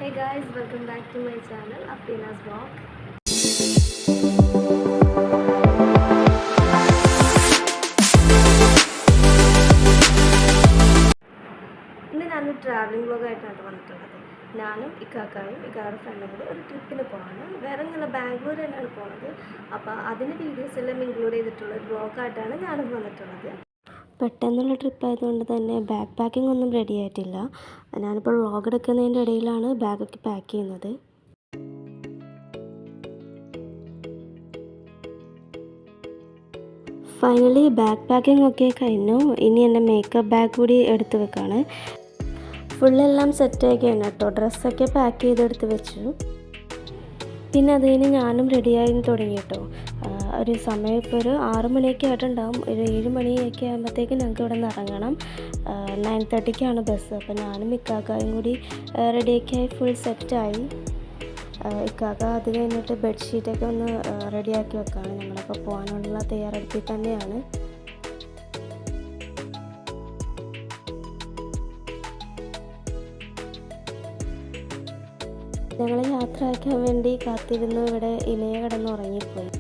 Hey guys, welcome back to my channel Afina's Vlog. ഇന്ന് ഞാനൊരു travelling വ്ലോഗായിട്ടാണ് വന്നിട്ടുള്ളത്. ഞാനും ഇക്കാക്കായും ഇക്കാരുടെ ഫ്രണ്ടും കൂടി ഒരു ട്രിപ്പിന് പോവാണ്. വേറെ ഇങ്ങനെ ബാംഗ്ലൂർ തന്നെയാണ് പോകുന്നത്. അപ്പോൾ അതിൻ്റെ വീഡിയോസ് എല്ലാം ഇൻക്ലൂഡ് ചെയ്തിട്ടുള്ള ഒരു വ്ലോഗായിട്ടാണ് ഞാനും വന്നിട്ടുള്ളത്. പെട്ടെന്നുള്ള ട്രിപ്പ് ആയതുകൊണ്ട് തന്നെ ബാഗ് പാക്കിംഗ് ഒന്നും റെഡി ആയിട്ടില്ല. ഞാനിപ്പോൾ വ്ലോഗ് എടുക്കുന്നതിൻ്റെ ഇടയിലാണ് ബാഗൊക്കെ പാക്ക് ചെയ്യുന്നത്. ഫൈനലി ബാഗ് പാക്കിംഗ് ഒക്കെ കഴിഞ്ഞു. ഇനി എൻ്റെ മേക്കപ്പ് ബാഗ് കൂടി എടുത്ത് വെക്കാണ്. ഫുള്ളെല്ലാം സെറ്റാക്കിയാണ് കേട്ടോ. ഡ്രസ്സൊക്കെ പാക്ക് ചെയ്തെടുത്ത് വെച്ചു. പിന്നെ അത് കഴിഞ്ഞ് ഞാനും റെഡിയായി തുടങ്ങി കേട്ടോ. ഒരു സമയം ഇപ്പോൾ ഒരു 6 മണിയൊക്കെ ആയിട്ടുണ്ടാകും. ഒരു 7 മണിയൊക്കെ ആകുമ്പോഴത്തേക്ക് ഞങ്ങൾക്ക് ഇവിടെ നിന്ന് ഇറങ്ങണം. 9:30ക്കാണ് ബസ്. അപ്പോൾ ഞാനും ഇക്കാക്കായും കൂടി റെഡിയൊക്കെ ആയി ഫുൾ സെറ്റായി. ഇക്കാക്ക അത് കഴിഞ്ഞിട്ട് ബെഡ്ഷീറ്റൊക്കെ ഒന്ന് റെഡിയാക്കി വെക്കുകയാണ്. ഞങ്ങളപ്പോൾ പോകാനുള്ള തയ്യാറെടുപ്പിൽ തന്നെയാണ്. ഞങ്ങൾ യാത്ര അയക്കാൻ വേണ്ടി കാത്തിരുന്നു. ഇവിടെ ഇലയെ കിടന്ന് ഉറങ്ങിപ്പോയി.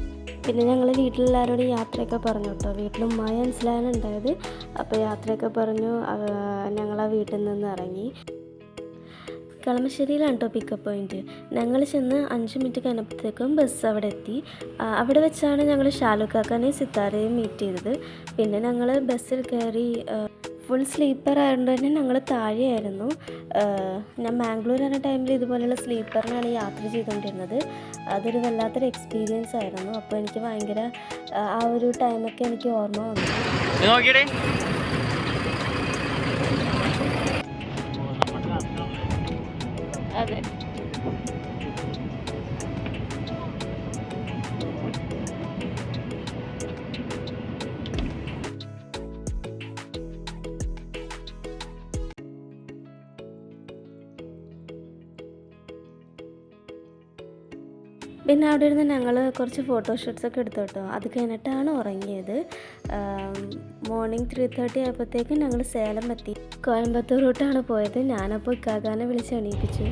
പിന്നെ ഞങ്ങൾ വീട്ടിലെല്ലാവരോടും യാത്രയൊക്കെ പറഞ്ഞു കേട്ടോ. വീട്ടിലും ഉമ്മായ മനസ്സിലാണ് ഉണ്ടായത്. അപ്പോൾ യാത്രയൊക്കെ പറഞ്ഞു ഞങ്ങൾ ആ വീട്ടിൽ നിന്ന് ഇറങ്ങി. കളമശ്ശേരിയിലാണ് കേട്ടോ പിക്കപ്പ് പോയിൻറ്റ്. ഞങ്ങൾ ചെന്ന് 5 മിനിറ്റ് കഴിഞ്ഞപ്പോഴത്തേക്കും ബസ് അവിടെ എത്തി. അവിടെ വെച്ചാണ് ഞങ്ങൾ ഷാലുക്കാക്കാനെയും സിത്താരയും മീറ്റ് ചെയ്തത്. പിന്നെ ഞങ്ങൾ ബസ്സിൽ കയറി. ഫുൾ സ്ലീപ്പർ ആയതുകൊണ്ട് തന്നെ ഞങ്ങൾ താഴെയായിരുന്നു. ഞാൻ ബാംഗ്ലൂർ എന്ന ടൈമിൽ ഇതുപോലെയുള്ള സ്ലീപ്പറിനാണ് യാത്ര ചെയ്തുകൊണ്ടിരുന്നത്. അതൊരു വല്ലാത്തൊരു എക്സ്പീരിയൻസ് ആയിരുന്നു. അപ്പോൾ എനിക്ക് ഭയങ്കര ആ ഒരു ടൈമൊക്കെ എനിക്ക് ഓർമ്മ വന്നു. അതെ, പിന്നെ അവിടെ ഇരുന്ന് ഞങ്ങൾ കുറച്ച് ഫോട്ടോഷൂട്ട്സൊക്കെ എടുത്തു കേട്ടോ. അത് കഴിഞ്ഞിട്ടാണ് ഉറങ്ങിയത്. മോർണിംഗ് 3:30 ആയപ്പോഴത്തേക്കും ഞങ്ങൾ സേലം എത്തി. കോയമ്പത്തൂർ റൂട്ടാണ് പോയത്. ഞാനപ്പോൾ ഇക്കാക്കാനെ വിളിച്ച് എണീപ്പിച്ചു.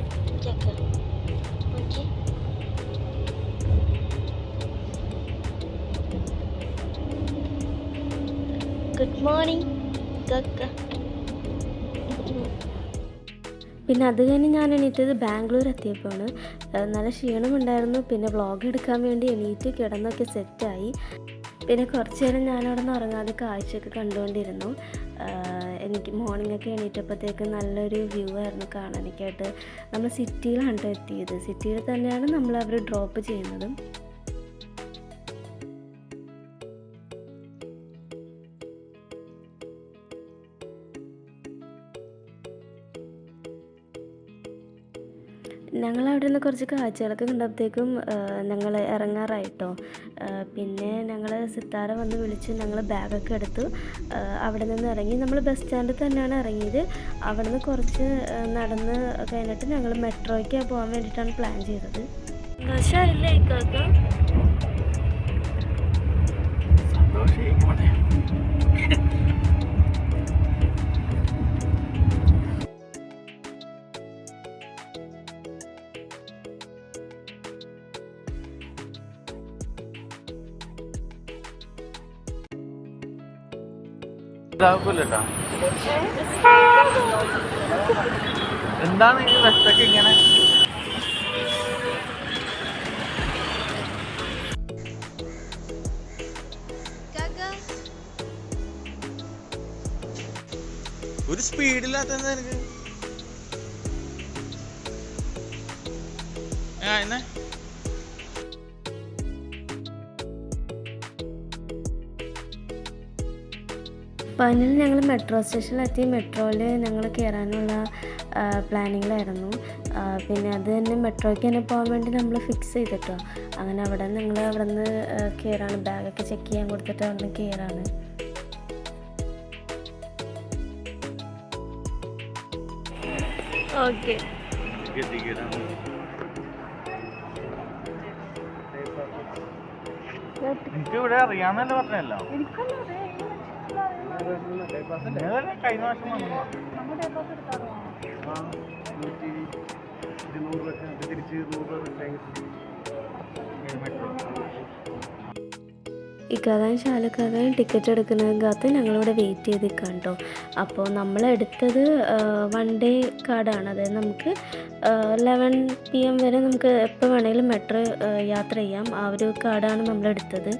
ഗുഡ് മോർണിംഗ് കക്ക. പിന്നെ അത് കഴിഞ്ഞ് ഞാൻ എണീറ്റത് ബാംഗ്ലൂർ എത്തിയപ്പോഴാണ്. നല്ല ക്ഷീണമുണ്ടായിരുന്നു. പിന്നെ വ്ളോഗ് എടുക്കാൻ വേണ്ടി എണീറ്റ് കിടന്നൊക്കെ സെറ്റായി. പിന്നെ കുറച്ച് നേരം ഞാനവിടെ നിന്ന് ഉറങ്ങാതെ കാഴ്ചയൊക്കെ കണ്ടുകൊണ്ടിരുന്നു. എനിക്ക് മോർണിംഗൊക്കെ എണീറ്റപ്പോഴത്തേക്ക് നല്ലൊരു വ്യൂ ആയിരുന്നു കാണാനൊക്കെയായിട്ട്. നമ്മൾ സിറ്റിയിലാണ് എത്തിയത്. സിറ്റിയിൽ തന്നെയാണ് നമ്മൾ അവർ ഡ്രോപ്പ് ചെയ്യുന്നതും. ഞങ്ങളവിടെ നിന്ന് കുറച്ച് കാഴ്ചകളൊക്കെ കണ്ടപ്പോഴത്തേക്കും ഞങ്ങൾ ഇറങ്ങാറായിട്ടോ. പിന്നെ ഞങ്ങൾ സിത്താര വന്ന് വിളിച്ച് ഞങ്ങൾ ബാഗൊക്കെ എടുത്തു അവിടെ നിന്ന് ഇറങ്ങി. നമ്മൾ ബസ് സ്റ്റാൻഡിൽ തന്നെയാണ് ഇറങ്ങിയത്. അവിടെ നിന്ന് കുറച്ച് നടന്ന് കഴിഞ്ഞിട്ട് ഞങ്ങൾ മെട്രോയ്ക്ക് പോകാൻ വേണ്ടിയിട്ടാണ് പ്ലാൻ ചെയ്തത്. എന്താണ് ഈ ബസ്സൊക്കെ ഇങ്ങനെ? ഒരു സ്പീഡില്ലാത്ത എനിക്ക് എന്നെ ഫൈനലി ഞങ്ങൾ മെട്രോ സ്റ്റേഷനിലെത്തി. മെട്രോയിൽ ഞങ്ങൾ കയറാനുള്ള പ്ലാനിങ്ങിലായിരുന്നു. പിന്നെ അത് തന്നെ മെട്രോയ്ക്ക് തന്നെ പോകാൻ വേണ്ടി നമ്മൾ ഫിക്സ് ചെയ്തിട്ടോ. അങ്ങനെ ഞങ്ങൾ അവിടെ നിന്ന് കയറാണ്. ബാഗൊക്കെ ചെക്ക് ചെയ്യാൻ കൊടുത്തിട്ട് അവിടെ നിന്ന് കയറാണ്. ഓക്കെ, എനിക്ക് ഇവിടെ അറിയാന്നല്ല പറഞ്ഞല്ലോ. കഴിഞ്ഞ വർഷം ഇക്കാകാനും ഷാലുക്കാകാനും ടിക്കറ്റ് എടുക്കുന്നതിനകത്ത് ഞങ്ങളിവിടെ വെയിറ്റ് ചെയ്ത് നിൽക്കാം കേട്ടോ. അപ്പോൾ നമ്മളെടുത്തത് 1 ഡേ കാർഡാണ്. അതായത് നമുക്ക് 11 PM വരെ നമുക്ക് എപ്പോൾ വേണമെങ്കിലും മെട്രോ യാത്ര ചെയ്യാം. ആ ഒരു കാർഡാണ് നമ്മളെടുത്തത്.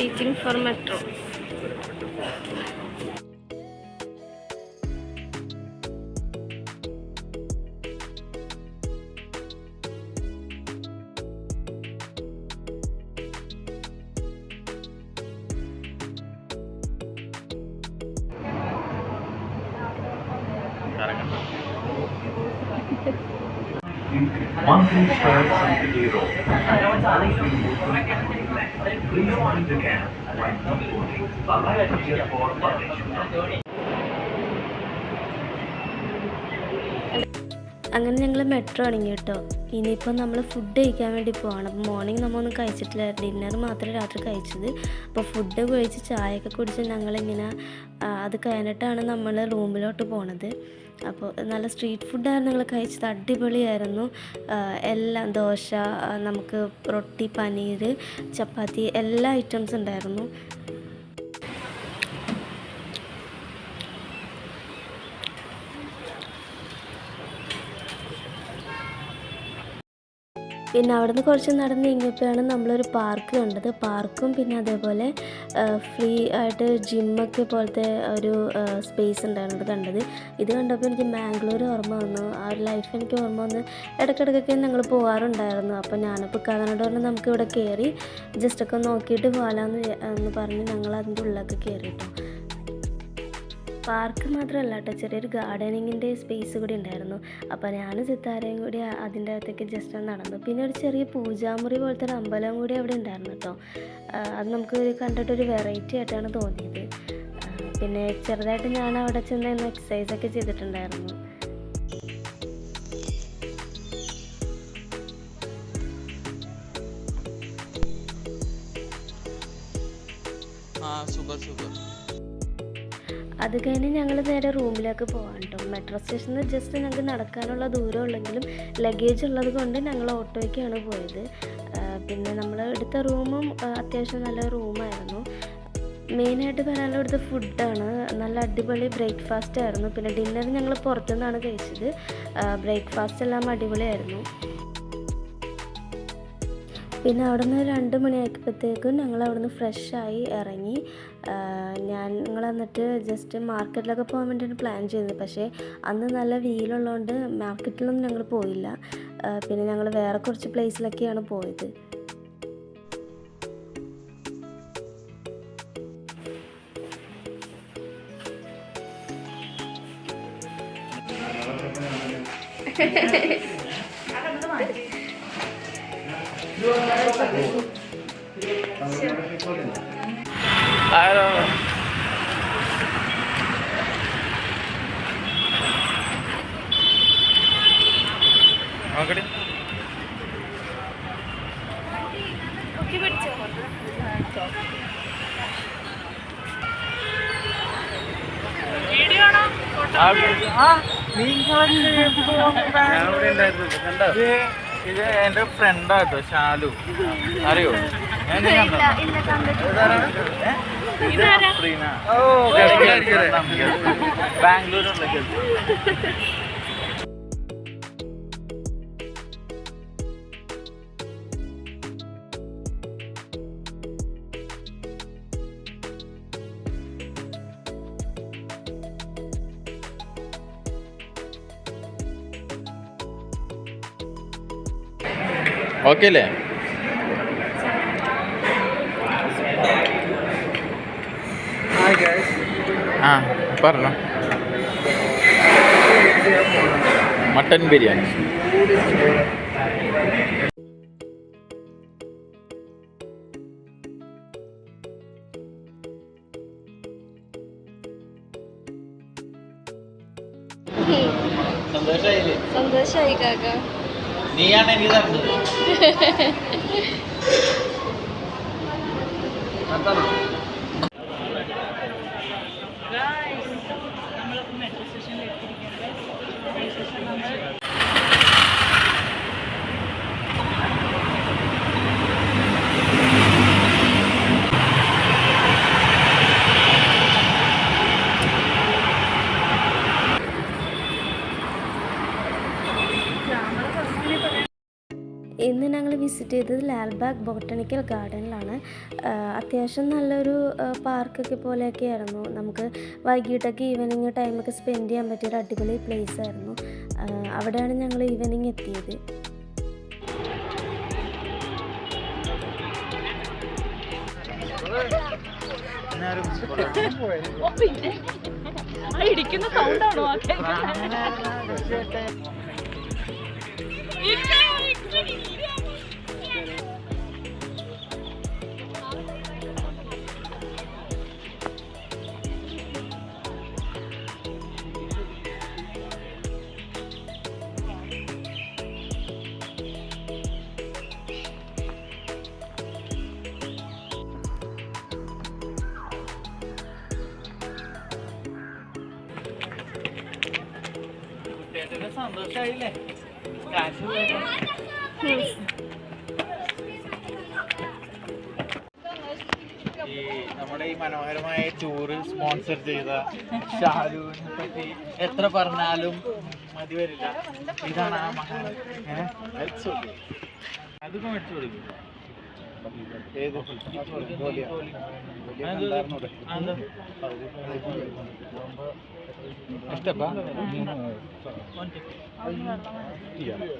Waiting for metro. Monthly stars on the road. Please mind the gap when not moving. Bye-bye for punishment. അങ്ങനെ ഞങ്ങൾ മെട്രോ ഇറങ്ങി കേട്ടോ. ഇനിയിപ്പോൾ നമ്മൾ ഫുഡ് കഴിക്കാൻ വേണ്ടി പോവാണ്. അപ്പോൾ മോർണിംഗ് നമ്മളൊന്നും കഴിച്ചിട്ടില്ല, ഡിന്നർ മാത്രമേ രാത്രി കഴിച്ചത്. അപ്പോൾ ഫുഡ് കഴിച്ച് ചായയൊക്കെ കുടിച്ച് ഞങ്ങളിങ്ങനെ അത് കഴിഞ്ഞിട്ടാണ് നമ്മൾ റൂമിലോട്ട് പോണത്. അപ്പോൾ നല്ല സ്ട്രീറ്റ് ഫുഡായിരുന്നു ഞങ്ങൾ കഴിച്ചത്, അടിപൊളിയായിരുന്നു. എല്ലാം ദോശ, നമുക്ക് റൊട്ടി, പനീർ, ചപ്പാത്തി, എല്ലാ ഐറ്റംസ് ഉണ്ടായിരുന്നു. പിന്നെ അവിടെ നിന്ന് കുറച്ച് നടന്ന് കഴിഞ്ഞപ്പോഴാണ് നമ്മളൊരു പാർക്ക് കണ്ടത്. പാർക്കും പിന്നെ അതേപോലെ ഫ്രീ ആയിട്ട് ജിമ്മൊക്കെ പോലത്തെ ഒരു സ്പേസ് ഉണ്ടായിരുന്നത് കണ്ടത്. ഇത് കണ്ടപ്പോൾ എനിക്ക് മാംഗ്ലൂർ ഓർമ്മ വന്നു, ആ ഒരു ലൈഫ് എനിക്ക് ഓർമ്മ വന്ന്. ഇടയ്ക്കിടയ്ക്കൊക്കെ ഞങ്ങൾ പോകാറുണ്ടായിരുന്നു. അപ്പോൾ ഞാനിപ്പോൾ കാക്കനാട് പറഞ്ഞ് നമുക്ക് ഇവിടെ കയറി ജസ്റ്റൊക്കെ നോക്കിയിട്ട് പോകാമെന്ന് പറഞ്ഞ് ഞങ്ങൾ അതിൻ്റെ ഉള്ളിലൊക്കെ കയറിയിട്ടു. പാർക്ക് മാത്രമല്ല കേട്ടോ, ചെറിയൊരു ഗാർഡനിങ്ങിൻ്റെ സ്പേസ് കൂടി ഉണ്ടായിരുന്നു. അപ്പോൾ ഞാനും സിത്താരയും കൂടി അതിൻ്റെ അകത്തേക്ക് ജസ്റ്റ് നടന്നു. പിന്നെ ഒരു ചെറിയ പൂജാമുറി പോലത്തെ ഒരു അമ്പലം കൂടി അവിടെ ഉണ്ടായിരുന്നു കേട്ടോ. അത് നമുക്ക് കണ്ടിട്ടൊരു വെറൈറ്റി ആയിട്ടാണ് തോന്നിയത്. പിന്നെ ചെറുതായിട്ട് ഞാൻ അവിടെ ചെന്ന് എക്സസൈസൊക്കെ ചെയ്തിട്ടുണ്ടായിരുന്നു. അത് കഴിഞ്ഞ് ഞങ്ങൾ നേരെ റൂമിലേക്ക് പോകാൻ കേട്ടോ. മെട്രോ സ്റ്റേഷനിൽ ജസ്റ്റ് ഞങ്ങൾക്ക് നടക്കാനുള്ള ദൂരം ഉള്ളെങ്കിലും ലഗേജ് ഉള്ളത് കൊണ്ട് ഞങ്ങൾ ഓട്ടോയ്ക്കാണ് പോയത്. പിന്നെ നമ്മൾ എടുത്ത റൂമും അത്യാവശ്യം നല്ല റൂമായിരുന്നു. മെയിനായിട്ട് പറയാനുള്ള ഇവിടുത്തെ ഫുഡാണ്. നല്ല അടിപൊളി ബ്രേക്ക്ഫാസ്റ്റ് ആയിരുന്നു. പിന്നെ ഡിന്നർ ഞങ്ങൾ പുറത്തുനിന്നാണ് കഴിച്ചത്. ബ്രേക്ക്ഫാസ്റ്റ് എല്ലാം അടിപൊളിയായിരുന്നു. പിന്നെ അവിടെ നിന്ന് 2 മണിയായപ്പോഴത്തേക്കും ഞങ്ങൾ അവിടെ നിന്ന് ഫ്രഷായി ഇറങ്ങി. ഞങ്ങൾ എന്നിട്ട് ജസ്റ്റ് മാർക്കറ്റിലൊക്കെ പോകാൻ വേണ്ടിയാണ് പ്ലാൻ ചെയ്തത്. പക്ഷേ അന്ന് നല്ല വെയിലുള്ളതുകൊണ്ട് മാർക്കറ്റിലൊന്നും ഞങ്ങൾ പോയില്ല. പിന്നെ ഞങ്ങൾ വേറെ കുറച്ച് പ്ലേസിലൊക്കെയാണ് പോയത്. ഇത് എന്റെ ഫ്രണ്ടാട്ടോ ഷാലു, അറിയോ? ബാംഗ്ലൂരുള്ള. ഓക്കെ അല്ലേ? ആ പറഞ്ഞോ. മട്ടൻ ബിരിയാണി. സന്തോഷമായി കാക്ക. നീയാണ് എനിക്ക് തരുന്നത്. ഇന്ന് ഞങ്ങൾ വിസിറ്റ് ചെയ്തത് ലാൽബാഗ് ബോട്ടണിക്കൽ ഗാർഡനിലാണ്. അത്യാവശ്യം നല്ലൊരു പാർക്കൊക്കെ പോലെയൊക്കെ ആയിരുന്നു. നമുക്ക് വൈകിട്ടൊക്കെ ഈവനിങ് ടൈമൊക്കെ സ്പെൻഡ് ചെയ്യാൻ പറ്റിയൊരു അടിപൊളി പ്ലേസ് ആയിരുന്നു. അവിടെയാണ് ഞങ്ങൾ ഈവനിങ് എത്തിയത്. ഇടിക്കുന്ന സൗണ്ടാണോ? സന്തോഷായില്ലേ? നമ്മുടെ ഈ മനോഹരമായ ടൂറ് സ്പോൺസർ ചെയ്ത ഷാലുവിനെ പറ്റി എത്ര പറഞ്ഞാലും മതി വരില്ല. ഇതാണ് ആ മഹാൻ. അതൊക്കെ മേടിച്ചു കൊടുക്കും.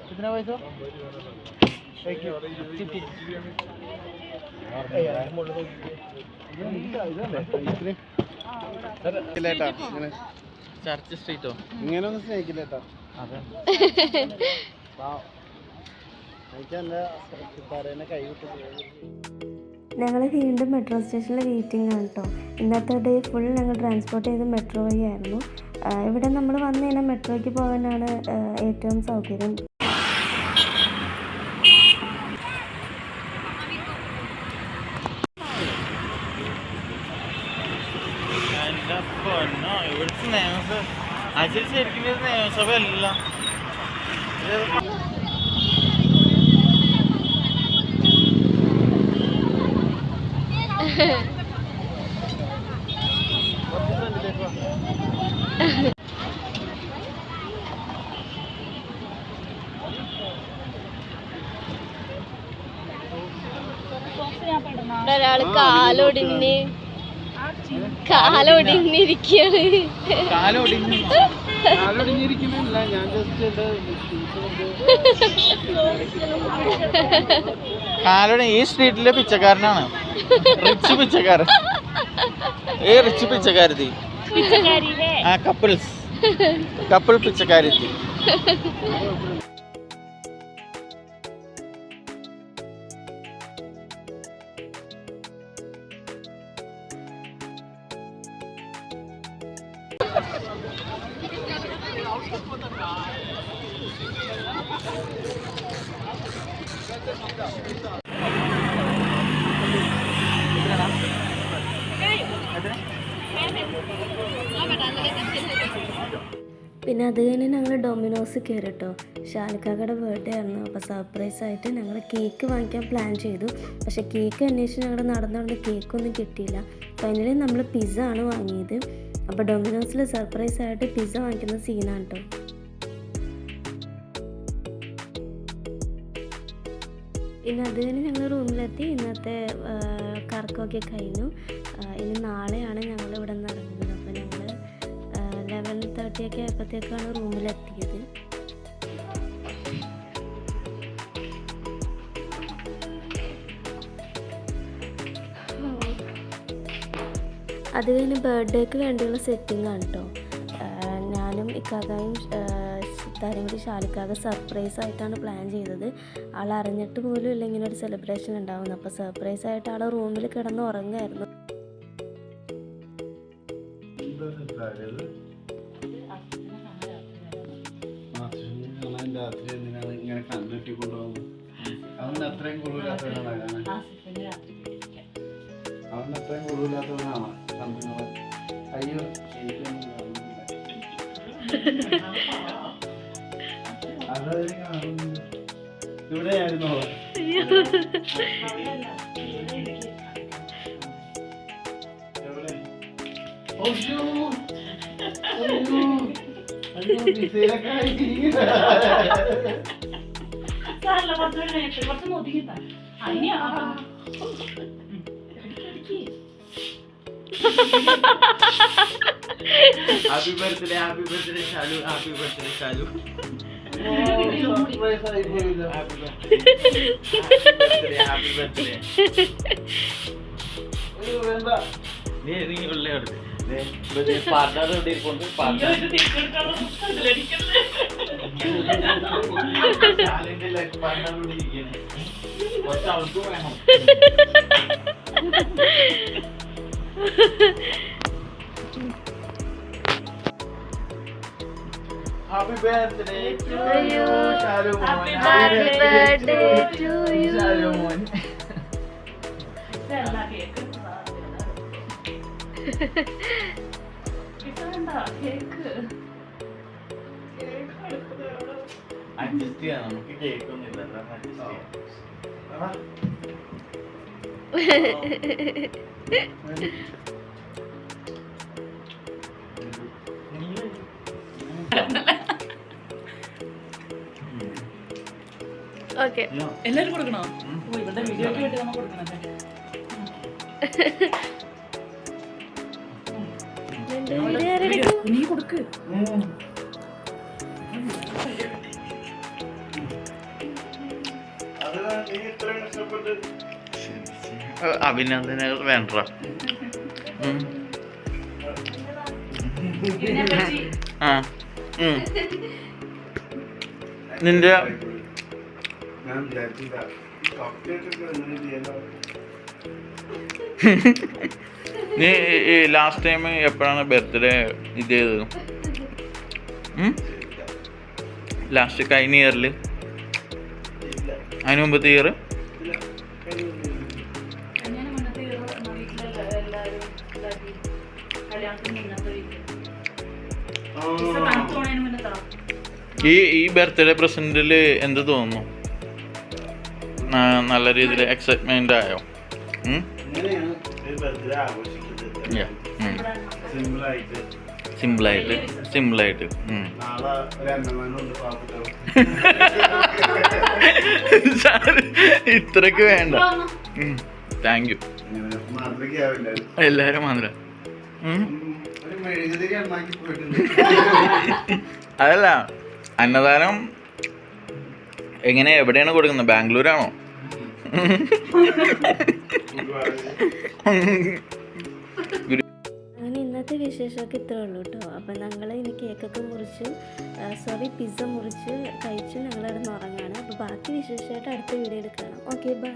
कितना पैसा? ചർച്ച് സ്ട്രീറ്റോ? ഇങ്ങനെയൊന്നും സ്നേഹിക്കില്ലേട്ടാ. അതെ, ഞങ്ങൾ വീണ്ടും മെട്രോ സ്റ്റേഷനിൽ വെയിറ്റിംഗ് ആണ് കേട്ടോ. ഇന്നത്തെ ഡേ ഫുൾ ഞങ്ങൾ ട്രാൻസ്പോർട്ട് ചെയ്ത് മെട്രോ വഴി ആയിരുന്നു. ഇവിടെ നമ്മൾ വന്നു കഴിഞ്ഞാൽ മെട്രോയ്ക്ക് പോകാനാണ് ഏറ്റവും സൗകര്യം. ഇവിടുത്തെ നിയമസഭ ശരിക്കും നിയമസഭ അല്ല. ഒരാള് കാലൊടിഞ്ഞിരിക്കുകയാണ്. കാലോടെ ഈ സ്ട്രീറ്റിലെ പിച്ചക്കാരനാണ്. റിച്ച് പിച്ചക്കാരൻ. റിച്ച് പിച്ചക്കാരത്തി. ആ കപ്പിൾ പിച്ചക്കാരത്തി. പിന്നെ അത് കഴിഞ്ഞ് ഞങ്ങൾ ഡൊമിനോസ് കയറി കേട്ടോ. ഷാലിക്കാക്കയുടെ ബർത്ത്ഡേ ആയിരുന്നു. അപ്പോൾ സർപ്രൈസ് ആയിട്ട് ഞങ്ങൾ കേക്ക് വാങ്ങിക്കാൻ പ്ലാൻ ചെയ്തു. പക്ഷേ കേക്ക് അന്വേഷിച്ച് ഞങ്ങൾ നടന്നുകൊണ്ട് കേക്കൊന്നും കിട്ടിയില്ല. ഫൈനലി നമ്മൾ പിസ്സ ആണ് വാങ്ങിയത്. അപ്പോൾ ഡൊമിനോസിൽ സർപ്രൈസ് ആയിട്ട് പിസ്സ വാങ്ങിക്കുന്ന സീനാണ് കേട്ടോ. പിന്നെ അത് കഴിഞ്ഞ് ഞങ്ങൾ റൂമിലെത്തി. ഇന്നത്തെ കറക്കമൊക്കെ കഴിഞ്ഞു. ഇനി നാളെയാണ് ഞങ്ങൾ ഇവിടെ നിന്ന് ഇറങ്ങുന്നത്. അപ്പോൾ ഞങ്ങൾ 11:30 ഒക്കെ ആയപ്പോഴത്തേക്കാണ് റൂമിലെത്തിയത്. അത് കഴിഞ്ഞ് ബർത്ത്ഡേക്ക് വേണ്ടിയുള്ള സെറ്റിംഗ് ആണ് കേട്ടോ. ഞാനും ഇക്കാക്കയും താരം കൂടി ഷാലിക്കാക്ക സർപ്രൈസ് ആയിട്ടാണ് പ്ലാൻ ചെയ്തത്. ആൾ അറിഞ്ഞിട്ട് പോലും ഇല്ല ഇങ്ങനെ ഒരു സെലിബ്രേഷൻ ഉണ്ടാവുന്നത്. അപ്പോൾ സർപ്രൈസ് ആയിട്ട് ആൾ റൂമിൽ കിടന്ന് ഉറങ്ങായിരുന്നു. രാത്രി എന്തിനാണ് ഇങ്ങനെ കണ്ണെട്ടി കൊണ്ടുപോകുന്നത്? അവൻ അത്രയും കൊള്ളൂല്ലാത്തവനാണ് അവൻ അത്രയും കൊള്ളൂല്ലാത്തവനാണ് കണ്ടുന്നത്. അയ്യോ ശരിക്കും ഇവിടെയായിരുന്നോ? Happy birthday Shalu, happy birthday Shalu. Happy birthday. നീ ഉള്ളേ പാർട്ണർ ഇവിടെ ഇരിപ്പുണ്ട്. കുറച്ച് അവർക്ക് വേണം. Happy birthday to you, Shalu Moon. Happy birthday to you. Shalu Moon. Adjust ചെയ്യാം, നമുക്ക് കേക്ക് ഒന്നും ഇല്ല, അഡ്ജസ്റ്റ് ചെയ്യാം. ഓക്കെ, എല്ലാരും കൊടുക്കണോ? ഇവരുടെ വീഡിയോക്ക് വേണ്ടി നമ്മൾ കൊടുക്കണല്ലേ? നീ കൊടുക്ക്. അഭിനന്ദനങ്ങൾ വേണ്ട. ആ നിന്റെ ഞാൻ വിചാരിച്ചില്ല നീ ലാസ്റ്റ് ടൈം എപ്പോഴാണ് ബർത്ത്ഡേ ഇത് ചെയ്തത്? ലാസ്റ്റ് കഴിഞ്ഞ ഇയറിൽ? അതിന് മുമ്പത്തെ ഇയർ? ഈ ബർത്ത്ഡേ പ്രസന്റിൽ എന്ത് തോന്നുന്നു? നല്ല രീതിയിൽ എക്സൈറ്റ്മെന്റ് ആയോ? സിമ്പിളായിട്ട് ഇത്രക്ക് വേണ്ട. Thank you. എല്ലാരും മാത്രം അതല്ല, അന്നദാനം എങ്ങനെ എവിടെയാണ് കൊടുക്കുന്നത്? ബാംഗ്ലൂരാണോ? അങ്ങനെ ഇന്നത്തെ വിശേഷമൊക്കെ ഇത്രേ ഉള്ളൂ കേട്ടോ. അപ്പം ഞങ്ങൾ ഇനി കേക്കൊക്കെ മുറിച്ച് പിസ്സ മുറിച്ച് കഴിച്ച് ഞങ്ങൾ കിടന്ന് ഉറങ്ങാണ്. അപ്പോൾ ബാക്കി വിശേഷമായിട്ട് അടുത്ത വീഡിയോയിൽ കാണാം. Okay, by.